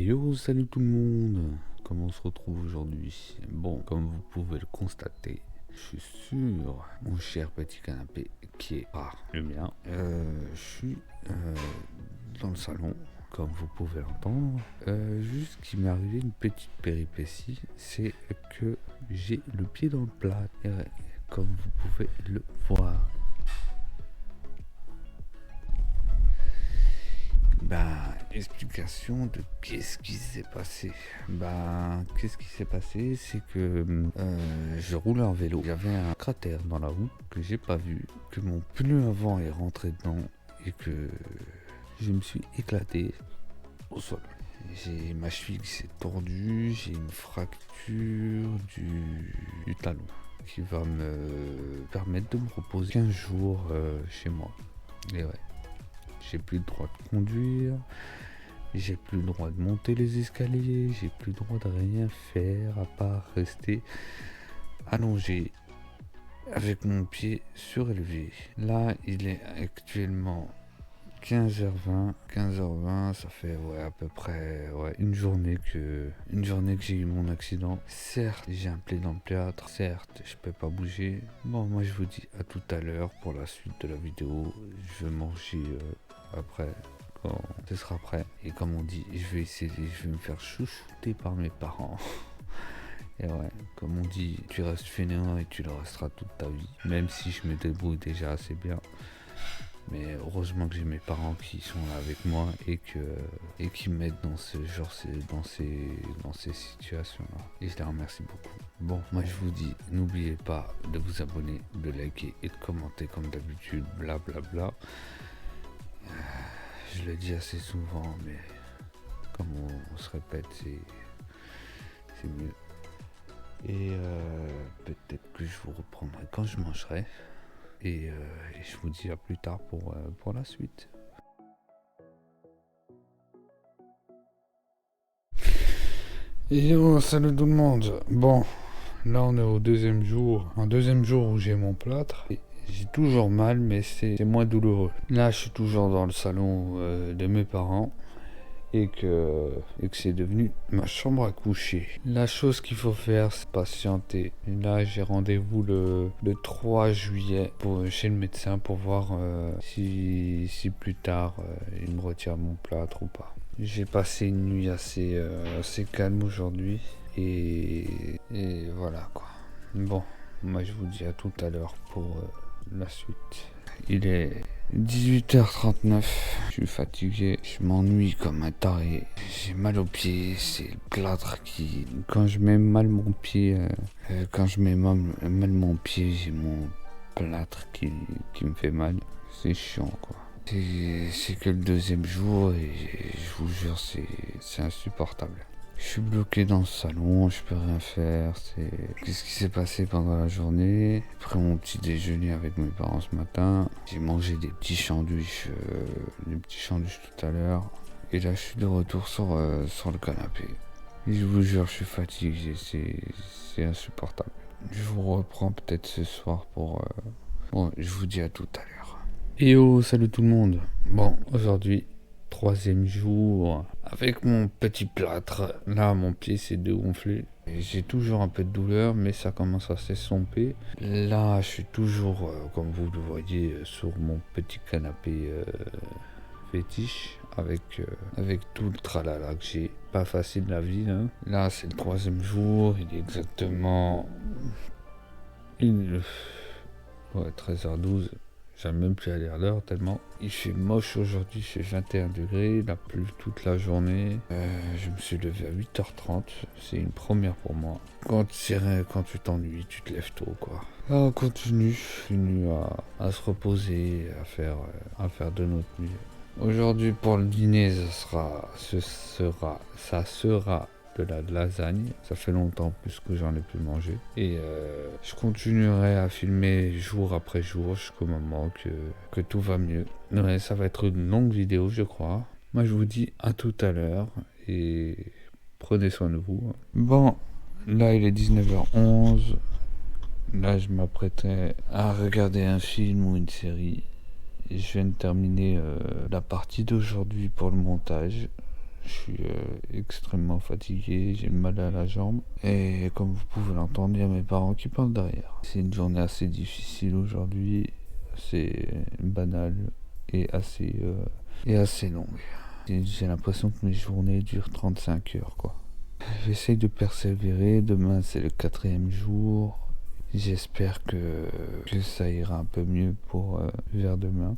Yo, salut tout le monde. Comment on se retrouve aujourd'hui? Bon, comme vous pouvez le constater, je suis sur mon cher petit canapé qui est le mien. Je suis dans le salon, comme vous pouvez l'entendre. Juste qu'il m'est arrivé une petite péripétie, c'est que j'ai le pied dans le plat, comme vous pouvez le voir. Explication de qu'est-ce qui s'est passé. Qu'est-ce qui s'est passé, c'est que je roulais en vélo. J'avais un cratère dans la roue que j'ai pas vu, que mon pneu avant est rentré dedans et que je me suis éclaté au sol. J'ai ma cheville qui s'est tordue, j'ai une fracture du talon qui va me permettre de me reposer 15 jours chez moi. Et ouais. J'ai plus le droit de conduire, j'ai plus le droit de monter les escaliers, j'ai plus le droit de rien faire à part rester allongé avec mon pied surélevé. Là, il est actuellement 15h20, ça fait à peu près une journée que j'ai eu mon accident. Certes, j'ai un plaid dans le plâtre, certes, je peux pas bouger. Bon, moi je vous dis à tout à l'heure pour la suite de la vidéo. Je vais manger après quand ce sera prêt. Et comme on dit, je vais me faire chouchouter par mes parents. Et ouais, comme on dit, tu restes fainéant et tu le resteras toute ta vie. Même si je me débrouille déjà assez bien. Mais heureusement que j'ai mes parents qui sont là avec moi et qui m'aident dans ces situations-là. Et je les remercie beaucoup. Bon, moi je vous dis, n'oubliez pas de vous abonner, de liker et de commenter comme d'habitude, blablabla. Je le dis assez souvent, mais comme on se répète, c'est mieux. Et peut-être que je vous reprendrai quand je mangerai. Et je vous dis à plus tard pour la suite. Et salut tout le monde. Bon, là on est au deuxième jour. Un deuxième jour où j'ai mon plâtre. Et j'ai toujours mal, mais c'est moins douloureux. Là je suis toujours dans le salon de mes parents. Et que c'est devenu ma chambre à coucher. La chose qu'il faut faire, c'est patienter. Et là, j'ai rendez-vous le 3 juillet chez le médecin pour voir si plus tard il me retire mon plâtre ou pas. J'ai passé une nuit assez calme aujourd'hui et voilà quoi. Bon, moi je vous dis à tout à l'heure pour la suite. Il est 18h39, je suis fatigué, je m'ennuie comme un taré, j'ai mal aux pieds, c'est le plâtre qui... Quand je mets mal mon pied, j'ai mon plâtre qui me fait mal, c'est chiant quoi. C'est que le deuxième jour et je vous jure c'est insupportable. Je suis bloqué dans le salon, je peux rien faire. Qu'est-ce qui s'est passé pendant la journée? J'ai pris mon petit déjeuner avec mes parents ce matin. J'ai mangé des petits sandwichs tout à l'heure. Et là, je suis de retour sur le canapé. Et je vous jure, je suis fatigué, c'est insupportable. Je vous reprends peut-être ce soir pour... Bon, je vous dis à tout à l'heure. Et salut tout le monde. Bon, aujourd'hui... 3e jour avec mon petit plâtre. Là mon pied s'est dégonflé. J'ai toujours un peu de douleur mais ça commence à s'estomper. Là je suis toujours comme vous le voyez sur mon petit canapé fétiche avec tout le tralala que j'ai. Pas facile la vie hein. Là c'est le 3e jour. Il est exactement 13h12. J'aime même plus aller à l'heure tellement il fait moche aujourd'hui, il fait 21 degrés, il a plu toute la journée. Je me suis levé à 8h30, c'est une première pour moi. Quand tu t'ennuies, tu te lèves tôt quoi. Là on continue à se reposer, à faire de notre mieux. Aujourd'hui pour le dîner, ça sera de la lasagne, ça fait longtemps plus que j'en ai pu manger et je continuerai à filmer jour après jour jusqu'au moment que tout va mieux. Ouais, ça va être une longue vidéo je crois. Moi je vous dis à tout à l'heure et prenez soin de vous. Bon, là il est 19h11, là je m'apprêtais à regarder un film ou une série et je viens de terminer la partie d'aujourd'hui pour le montage. Je suis extrêmement fatigué, j'ai mal à la jambe. Et comme vous pouvez l'entendre, il y a mes parents qui parlent derrière. C'est une journée assez difficile aujourd'hui, assez banale et assez longue. J'ai l'impression que mes journées durent 35 heures, quoi. J'essaye de persévérer. Demain, c'est le 4e jour. J'espère que ça ira un peu mieux pour vers demain.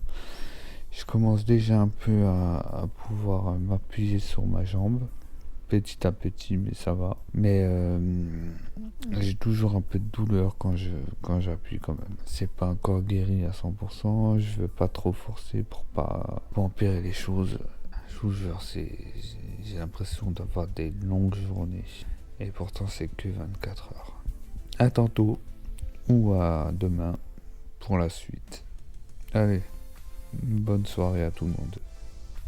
Je commence déjà un peu à pouvoir m'appuyer sur ma jambe, petit à petit, mais ça va. Mais j'ai toujours un peu de douleur quand j'appuie quand même. C'est pas encore guéri à 100%, je veux pas trop forcer pour empirer les choses. Je vous jure, j'ai l'impression d'avoir des longues journées. Et pourtant, c'est que 24 heures. À tantôt ou à demain pour la suite. Allez. Bonne soirée à tout le monde.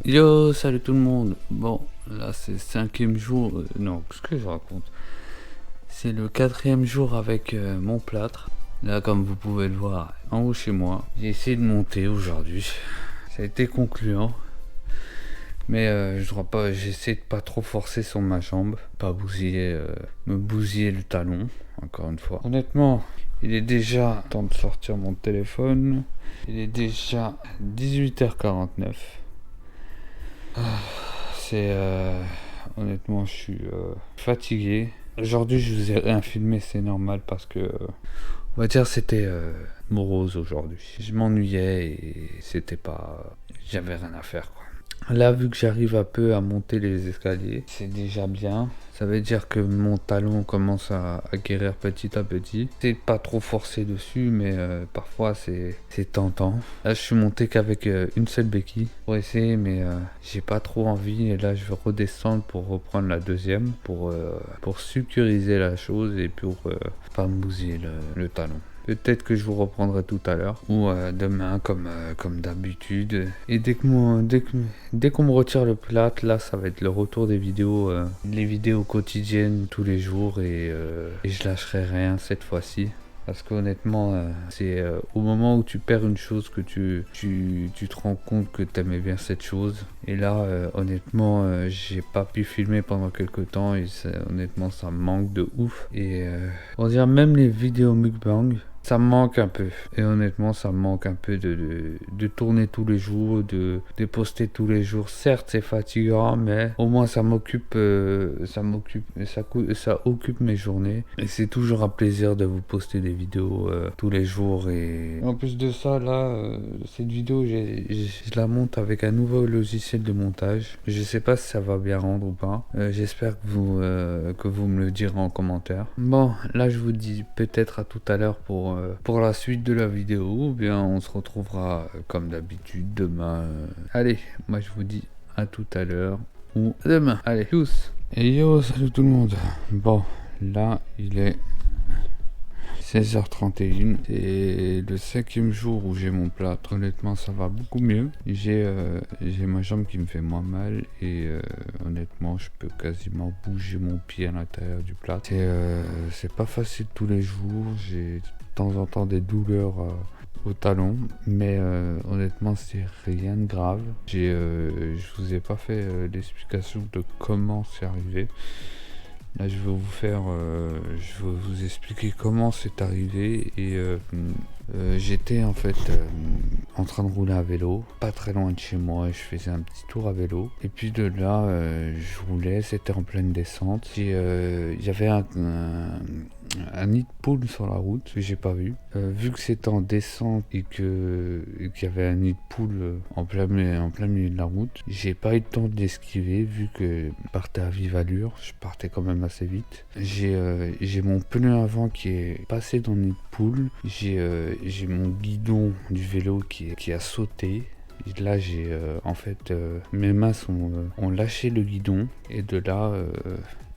Yo, salut tout le monde. Bon, là c'est le 5e jour. Non, qu'est-ce que je raconte? C'est le 4e jour avec mon plâtre. Là, comme vous pouvez le voir, en haut chez moi. J'ai essayé de monter aujourd'hui. Ça a été concluant. Mais j'essaie de pas trop forcer sur ma jambe. Pas me bousiller le talon, encore une fois. Honnêtement, il est déjà temps de sortir mon téléphone. Il est déjà 18h49. Honnêtement, je suis fatigué. Aujourd'hui, je vous ai rien filmé, c'est normal parce que on va dire c'était morose aujourd'hui. Je m'ennuyais et j'avais rien à faire, quoi. Là, vu que j'arrive un peu à monter les escaliers, c'est déjà bien. Ça veut dire que mon talon commence à guérir petit à petit. C'est pas trop forcé dessus, mais parfois c'est tentant. Là, je suis monté qu'avec une seule béquille pour essayer, mais j'ai pas trop envie. Et là, je vais redescendre pour reprendre la deuxième, pour sécuriser la chose et pour pas me bousiller le talon. Peut-être que je vous reprendrai tout à l'heure ou demain comme d'habitude. Et dès qu'on me retire le plâtre, là ça va être le retour des vidéos, les vidéos quotidiennes tous les jours et je lâcherai rien cette fois-ci. Parce qu'honnêtement, c'est au moment où tu perds une chose que tu te rends compte que tu aimais bien cette chose. Et là, honnêtement, j'ai pas pu filmer pendant quelques temps et honnêtement, ça me manque de ouf. Et on dirait même les vidéos mukbang. Ça me manque un peu. Et honnêtement, ça me manque un peu de tourner tous les jours, de poster tous les jours. Certes, c'est fatigant, mais au moins ça occupe mes journées. Et c'est toujours un plaisir de vous poster des vidéos tous les jours. Et en plus de ça, là, cette vidéo, je la monte avec un nouveau logiciel de montage. Je sais pas si ça va bien rendre ou pas. J'espère que vous me le direz en commentaire. Bon, là, je vous dis peut-être à tout à l'heure pour la suite de la vidéo, ou bien on se retrouvera comme d'habitude demain. Allez, moi je vous dis à tout à l'heure ou à demain. Allez, tous. Et yo, salut tout le monde. Bon, là il est 16h31. C'est le 5e jour où j'ai mon plâtre. Honnêtement, ça va beaucoup mieux. J'ai ma jambe qui me fait moins mal et honnêtement, je peux quasiment bouger mon pied à l'intérieur du plâtre. C'est pas facile tous les jours. J'ai de temps en temps des douleurs au talon, mais honnêtement, c'est rien de grave. Je vous ai pas fait l'explication de comment c'est arrivé. Là, je vais vous expliquer comment c'est arrivé et j'étais en fait en train de rouler à vélo, pas très loin de chez moi, et je faisais un petit tour à vélo. Et puis de là, je roulais, c'était en pleine descente. Il y avait un nid de poule sur la route que j'ai pas vu. Vu que c'était en descente et qu'il y avait un nid de poule en plein milieu de la route, j'ai pas eu le temps de l'esquiver vu que je partais à vive allure. Je partais quand même assez vite. J'ai mon pneu avant qui est passé dans le nid de poule. J'ai mon guidon du vélo qui a sauté. Et là, mes mains ont lâché le guidon et de là,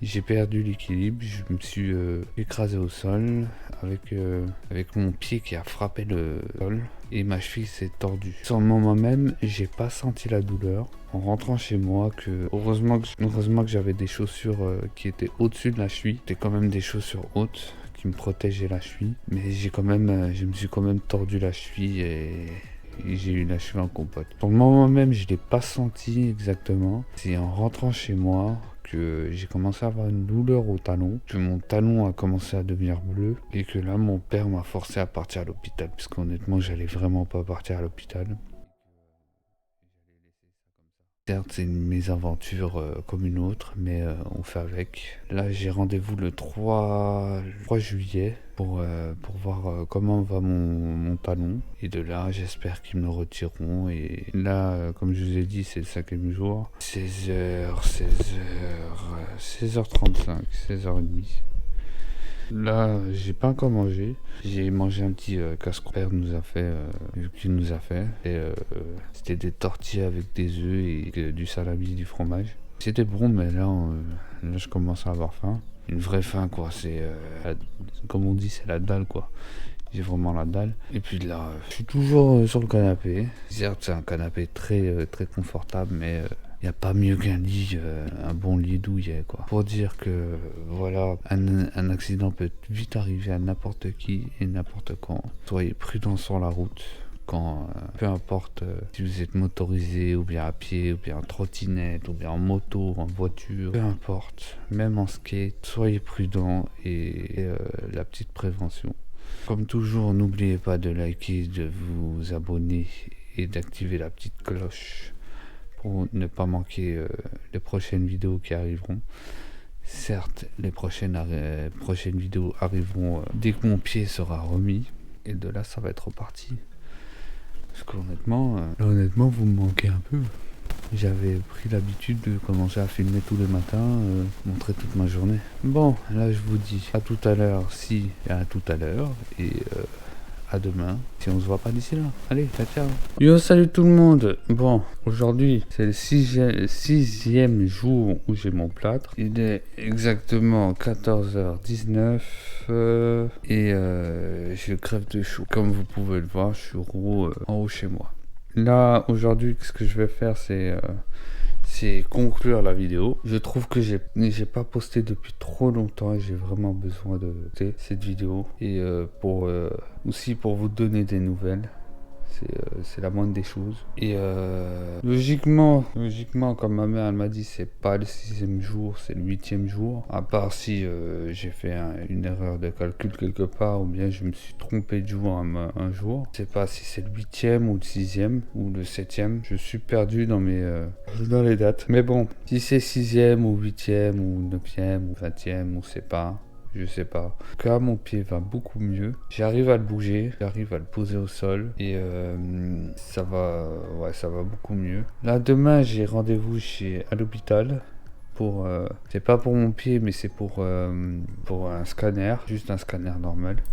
j'ai perdu l'équilibre. Je me suis écrasé au sol avec mon pied qui a frappé le sol et ma cheville s'est tordue. Sur le moment même, j'ai pas senti la douleur. En rentrant chez moi, heureusement que j'avais des chaussures qui étaient au-dessus de la cheville. C'était quand même des chaussures hautes qui me protégeaient la cheville, mais je me suis quand même tordu la cheville et j'ai eu la cheville en compote. Pour le moment même, je l'ai pas senti exactement. C'est en rentrant chez moi que j'ai commencé à avoir une douleur au talon, que mon talon a commencé à devenir bleu et que là mon père m'a forcé à partir à l'hôpital parce qu'honnêtement j'allais vraiment pas partir à l'hôpital. Certes, c'est une mésaventure comme une autre, mais on fait avec. Là, j'ai rendez-vous le 3 juillet pour voir comment va mon talon. Et de là, j'espère qu'ils me le retireront. Et là, comme je vous ai dit, c'est le 5e jour. 16h35, 16h30. Là, j'ai pas encore mangé. J'ai mangé un petit casse-croûte que père nous a fait, qu'il nous a fait. Et c'était des tortillas avec des œufs et du salami, du fromage. C'était bon, mais là, là, je commence à avoir faim. Une vraie faim, quoi. C'est, comme on dit, c'est la dalle, quoi. J'ai vraiment la dalle. Et puis là, je suis toujours sur le canapé. Certes, c'est un canapé très confortable, mais il n'y a pas mieux qu'un lit, un bon lit douillet, quoi. Pour dire que, voilà, un accident peut vite arriver à n'importe qui et n'importe quand. Soyez prudents sur la route. Quand, peu importe si vous êtes motorisé ou bien à pied ou bien en trottinette ou bien en moto, en voiture, peu importe, même en skate, soyez prudents et la petite prévention. Comme toujours, n'oubliez pas de liker, de vous abonner et d'activer la petite cloche pour ne pas manquer les prochaines vidéos qui arriveront. Certes, les prochaines vidéos arriveront dès que mon pied sera remis et de là ça va être reparti. Parce qu'honnêtement, vous me manquez un peu. J'avais pris l'habitude de commencer à filmer tous les matins, montrer toute ma journée. Bon, là je vous dis à tout à l'heure, si à tout à l'heure, et à demain, si on se voit pas d'ici là. Allez, ciao. Yo, salut tout le monde. Bon, aujourd'hui, c'est le 6e jour où j'ai mon plâtre. Il est exactement 14h19 et je crève de chaud. Comme vous pouvez le voir, je suis en haut chez moi. Là, aujourd'hui, ce que je vais faire, c'est conclure la vidéo. Je trouve que j'ai pas posté depuis trop longtemps et j'ai vraiment besoin de poster cette vidéo. Et aussi pour vous donner des nouvelles. C'est la moindre des choses. Et logiquement, comme ma mère elle m'a dit, c'est pas le 6e jour, c'est le 8e jour. À part si j'ai fait une erreur de calcul quelque part, ou bien je me suis trompé de jour un jour. Je sais pas si c'est le 8e ou le 6e ou le 7e. Je suis perdu dans les dates. Mais bon, si c'est 6e ou 8e ou 9e ou 20e, je sais pas. En tout cas, mon pied va beaucoup mieux. J'arrive à le bouger, j'arrive à le poser au sol et ça va beaucoup mieux. Là, demain, j'ai rendez-vous à l'hôpital pour, c'est pas pour mon pied, mais c'est pour un scanner, juste un scanner normal.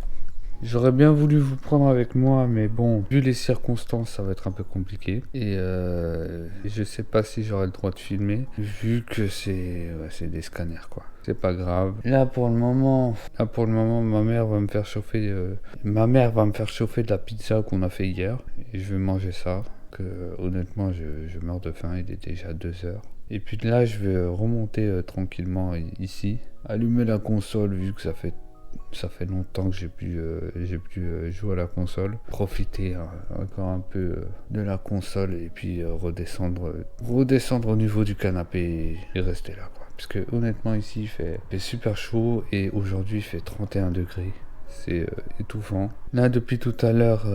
J'aurais bien voulu vous prendre avec moi, mais bon, vu les circonstances, ça va être un peu compliqué. Et je sais pas si j'aurai le droit de filmer, vu que c'est des scanners, quoi. C'est pas grave. Là pour le moment, ma mère va me faire chauffer de la pizza qu'on a fait hier. Et je vais manger ça. Que honnêtement, je meurs de faim, il est déjà 2h. Et puis là, je vais remonter tranquillement ici. Allumer la console, vu que ça fait longtemps que j'ai pu jouer à la console. Profiter encore un peu de la console et puis redescendre au niveau du canapé et rester là, quoi. Parce que honnêtement ici il fait super chaud et aujourd'hui il fait 31 degrés. C'est étouffant. Là depuis tout à l'heure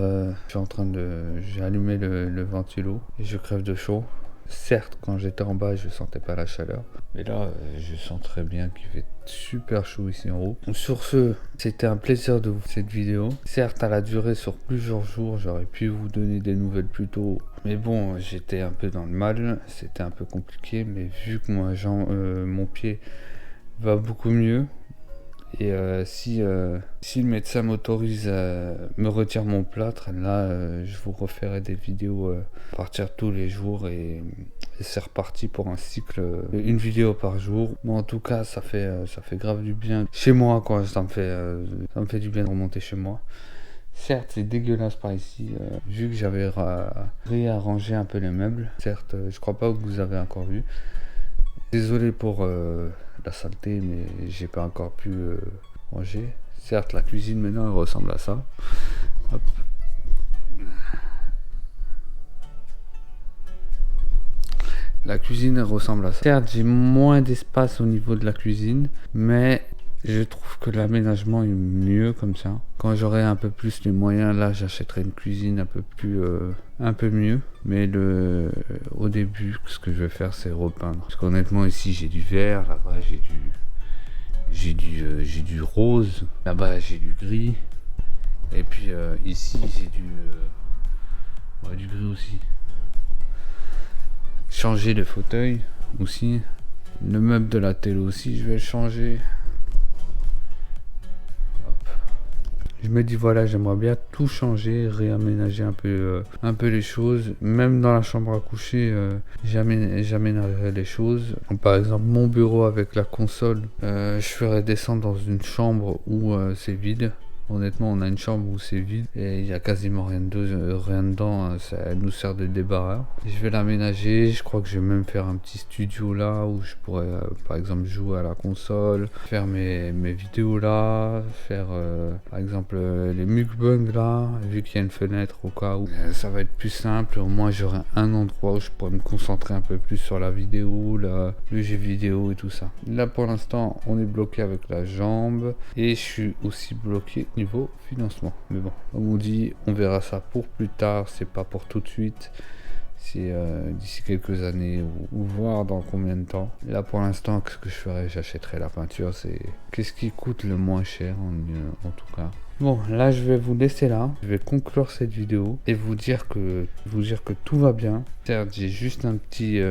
j'ai allumé le ventilo et je crève de chaud. Certes, quand j'étais en bas, je sentais pas la chaleur. Mais là, je sens très bien qu'il fait super chaud ici en haut. Sur ce, c'était un plaisir de vous faire cette vidéo. Certes, elle a duré sur plusieurs jours. J'aurais pu vous donner des nouvelles plus tôt. Mais bon, j'étais un peu dans le mal. C'était un peu compliqué. Mais vu que moi, mon pied va beaucoup mieux. Et si le médecin m'autorise à me retirer mon plâtre, là je vous referai des vidéos à partir tous les jours et c'est reparti pour un cycle, une vidéo par jour. Bon, en tout cas ça fait grave du bien chez moi, quoi. Ça me fait du bien de remonter chez moi. Certes, c'est dégueulasse par ici, vu que j'avais réarrangé un peu les meubles. Certes, je crois pas que vous avez encore vu. Désolé pour la saleté, mais j'ai pas encore pu ranger. Certes, la cuisine maintenant elle ressemble à ça. Hop. La cuisine elle ressemble à ça. Certes, j'ai moins d'espace au niveau de la cuisine, mais je trouve que l'aménagement est mieux comme ça. Quand j'aurai un peu plus les moyens, là, j'achèterai une cuisine un peu mieux. Mais au début, ce que je vais faire, c'est repeindre. Parce qu'honnêtement, ici, j'ai du vert, là-bas, j'ai du rose, là-bas, j'ai du gris. Et puis ici, j'ai du gris aussi. Changer le fauteuil aussi. Le meuble de la télé aussi, je vais le changer. Hop. Je me dis voilà, j'aimerais bien tout changer, réaménager un peu les choses. Même dans la chambre à coucher, j'aménagerai les choses. Par exemple, mon bureau avec la console, je ferai descendre dans une chambre où c'est vide. Honnêtement, on a une chambre où c'est vide et il n'y a quasiment rien dedans. Ça nous sert de débarras. Je vais l'aménager. Je crois que je vais même faire un petit studio là où je pourrais, par exemple, jouer à la console, faire mes vidéos là, faire, par exemple, les mukbangs là, vu qu'il y a une fenêtre au cas où. Ça va être plus simple. Au moins, j'aurai un endroit où je pourrais me concentrer un peu plus sur la vidéo, le jeu vidéo et tout ça. Là, pour l'instant, on est bloqué avec la jambe et je suis aussi bloqué niveau financement, mais bon, comme on dit, on verra ça pour plus tard, c'est pas pour tout de suite, c'est d'ici quelques années ou voir dans combien de temps. Là pour l'instant, qu'est-ce que je ferai? J'achèterai la peinture, c'est qu'est-ce qui coûte le moins cher en tout cas. Bon, là je vais vous laisser là, je vais conclure cette vidéo et vous dire que tout va bien. Certes, j'ai juste un petit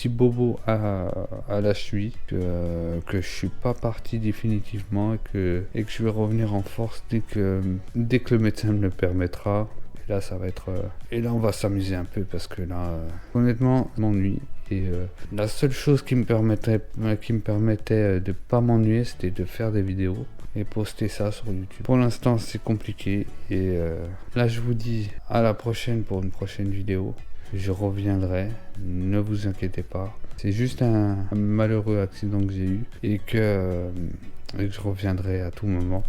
bobo à la cheville, que je suis pas parti définitivement et que je vais revenir en force dès que le médecin me le permettra. Et là ça va être et là on va s'amuser un peu parce que là honnêtement je m'ennuie et la seule chose qui me permettait de pas m'ennuyer, c'était de faire des vidéos et poster ça sur YouTube. Pour l'instant c'est compliqué et là je vous dis à la prochaine pour une prochaine vidéo. Je reviendrai, ne vous inquiétez pas. C'est juste un malheureux accident que j'ai eu et que je reviendrai à tout moment.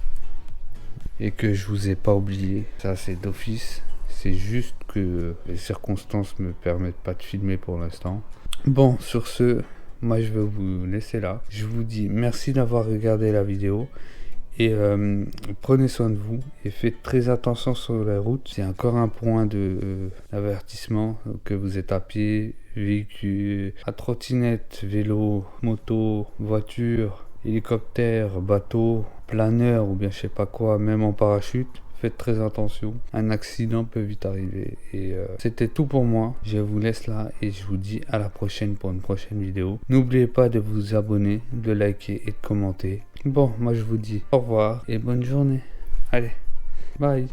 Et que je vous ai pas oublié. Ça c'est d'office. C'est juste que les circonstances me permettent pas de filmer pour l'instant. Bon, sur ce, moi je vais vous laisser là. Je vous dis merci d'avoir regardé la vidéo. Et prenez soin de vous et faites très attention sur la route. C'est encore un point d'avertissement que vous êtes à pied, véhicule, à trottinette, vélo, moto, voiture, hélicoptère, bateau, planeur ou bien je sais pas quoi, même en parachute. Faites très attention, un accident peut vite arriver. Et c'était tout pour moi. Je vous laisse là et je vous dis à la prochaine pour une prochaine vidéo. N'oubliez pas de vous abonner, de liker et de commenter. Bon, moi je vous dis au revoir et bonne journée. Allez, bye.